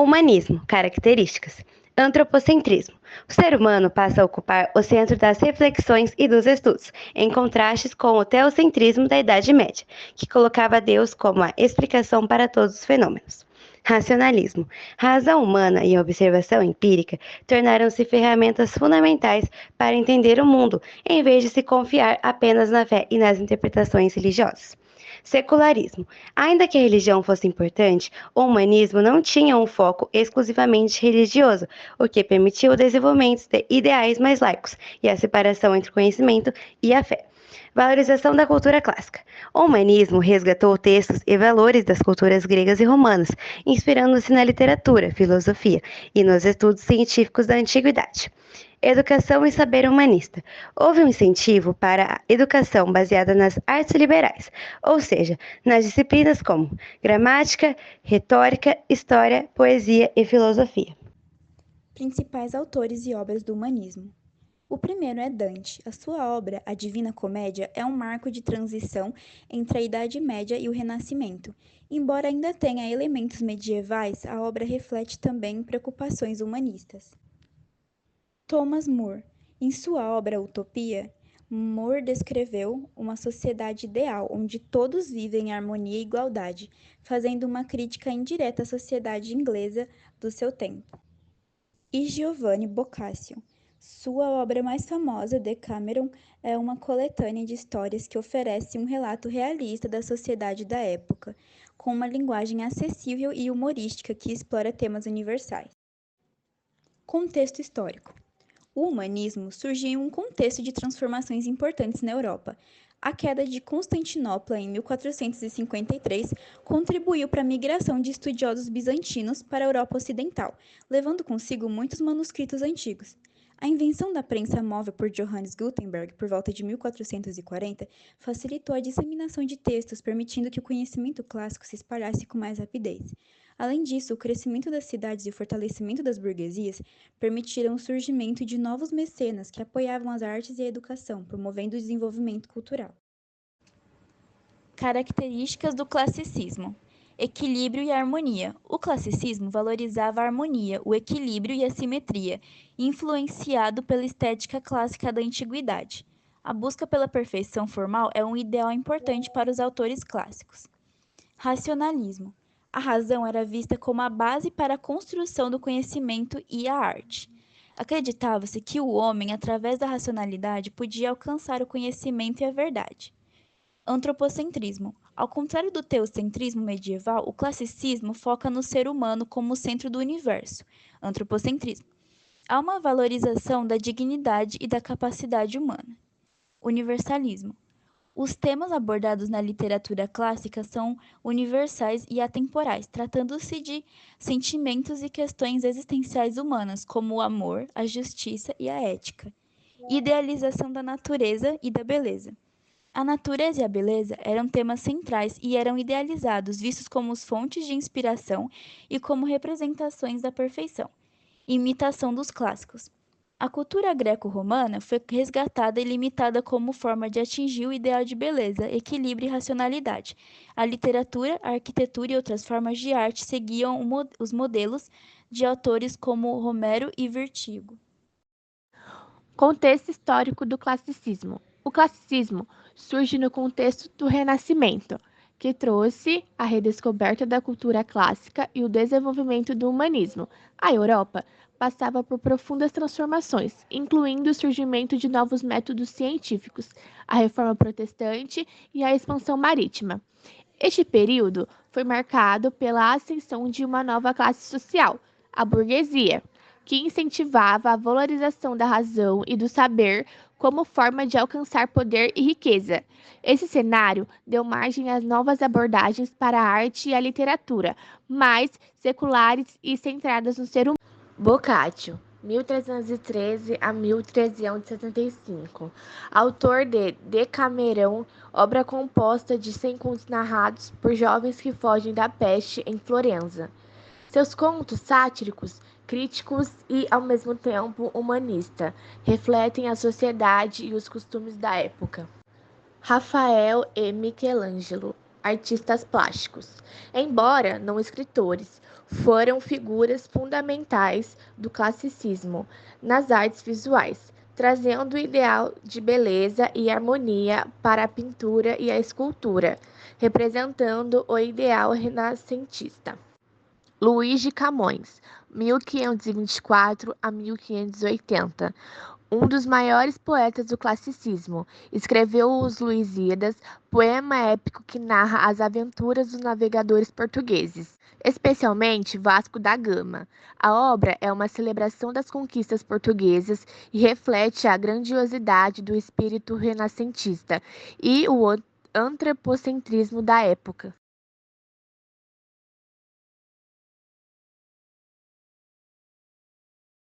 Humanismo, características. Antropocentrismo. O ser humano passa a ocupar o centro das reflexões e dos estudos, em contrastes com o teocentrismo da Idade Média, que colocava Deus como a explicação para todos os fenômenos. Racionalismo. A razão humana e a observação empírica tornaram-se ferramentas fundamentais para entender o mundo, em vez de se confiar apenas na fé e nas interpretações religiosas. Secularismo. Ainda que a religião fosse importante, o humanismo não tinha um foco exclusivamente religioso, o que permitiu o desenvolvimento de ideais mais laicos e a separação entre o conhecimento e a fé. Valorização da cultura clássica. O humanismo resgatou textos e valores das culturas gregas e romanas, inspirando-se na literatura, filosofia e nos estudos científicos da antiguidade. Educação e saber humanista. Houve um incentivo para a educação baseada nas artes liberais, ou seja, nas disciplinas como gramática, retórica, história, poesia e filosofia. Principais autores e obras do humanismo. O primeiro é Dante. A sua obra, A Divina Comédia, é um marco de transição entre a Idade Média e o Renascimento. Embora ainda tenha elementos medievais, a obra reflete também preocupações humanistas. Thomas More. Em sua obra Utopia, More descreveu uma sociedade ideal onde todos vivem em harmonia e igualdade, fazendo uma crítica indireta à sociedade inglesa do seu tempo. E Giovanni Boccaccio. Sua obra mais famosa, Decameron, é uma coletânea de histórias que oferece um relato realista da sociedade da época, com uma linguagem acessível e humorística que explora temas universais. Contexto histórico. O humanismo surgiu em um contexto de transformações importantes na Europa. A queda de Constantinopla em 1453 contribuiu para a migração de estudiosos bizantinos para a Europa Ocidental, levando consigo muitos manuscritos antigos. A invenção da prensa móvel por Johannes Gutenberg, por volta de 1440, facilitou a disseminação de textos, permitindo que o conhecimento clássico se espalhasse com mais rapidez. Além disso, o crescimento das cidades e o fortalecimento das burguesias permitiram o surgimento de novos mecenas que apoiavam as artes e a educação, promovendo o desenvolvimento cultural. Características do classicismo: equilíbrio e harmonia. O classicismo valorizava a harmonia, o equilíbrio e a simetria, influenciado pela estética clássica da antiguidade. A busca pela perfeição formal é um ideal importante para os autores clássicos. Racionalismo. A razão era vista como a base para a construção do conhecimento e a arte. Acreditava-se que o homem, através da racionalidade, podia alcançar o conhecimento e a verdade. Antropocentrismo. Ao contrário do teocentrismo medieval, o classicismo foca no ser humano como o centro do universo. Antropocentrismo. Há uma valorização da dignidade e da capacidade humana. Universalismo. Os temas abordados na literatura clássica são universais e atemporais, tratando-se de sentimentos e questões existenciais humanas, como o amor, a justiça e a ética. Idealização da natureza e da beleza. A natureza e a beleza eram temas centrais e eram idealizados, vistos como fontes de inspiração e como representações da perfeição. Imitação dos clássicos. A cultura greco-romana foi resgatada e limitada como forma de atingir o ideal de beleza, equilíbrio e racionalidade. A literatura, a arquitetura e outras formas de arte seguiam os modelos de autores como Homero e Virgílio. Contexto histórico do classicismo. O classicismo surge no contexto do Renascimento, que trouxe a redescoberta da cultura clássica e o desenvolvimento do humanismo. A Europa passava por profundas transformações, incluindo o surgimento de novos métodos científicos, a reforma protestante e a expansão marítima. Este período foi marcado pela ascensão de uma nova classe social, a burguesia, que incentivava a valorização da razão e do saber como forma de alcançar poder e riqueza. Esse cenário deu margem às novas abordagens para a arte e a literatura, mais seculares e centradas no ser humano. Boccaccio, 1313 a 1375, autor de Decameron, obra composta de 100 contos narrados por jovens que fogem da peste em Florença. Seus contos sátíricos, críticos e, ao mesmo tempo, humanista, refletem a sociedade e os costumes da época. Rafael e Michelangelo, artistas plásticos. Embora não escritores, foram figuras fundamentais do classicismo nas artes visuais, trazendo o ideal de beleza e harmonia para a pintura e a escultura, representando o ideal renascentista. Luís de Camões, 1524 a 1580, um dos maiores poetas do classicismo, escreveu os Lusíadas, poema épico que narra as aventuras dos navegadores portugueses, especialmente Vasco da Gama. A obra é uma celebração das conquistas portuguesas e reflete a grandiosidade do espírito renascentista e o antropocentrismo da época.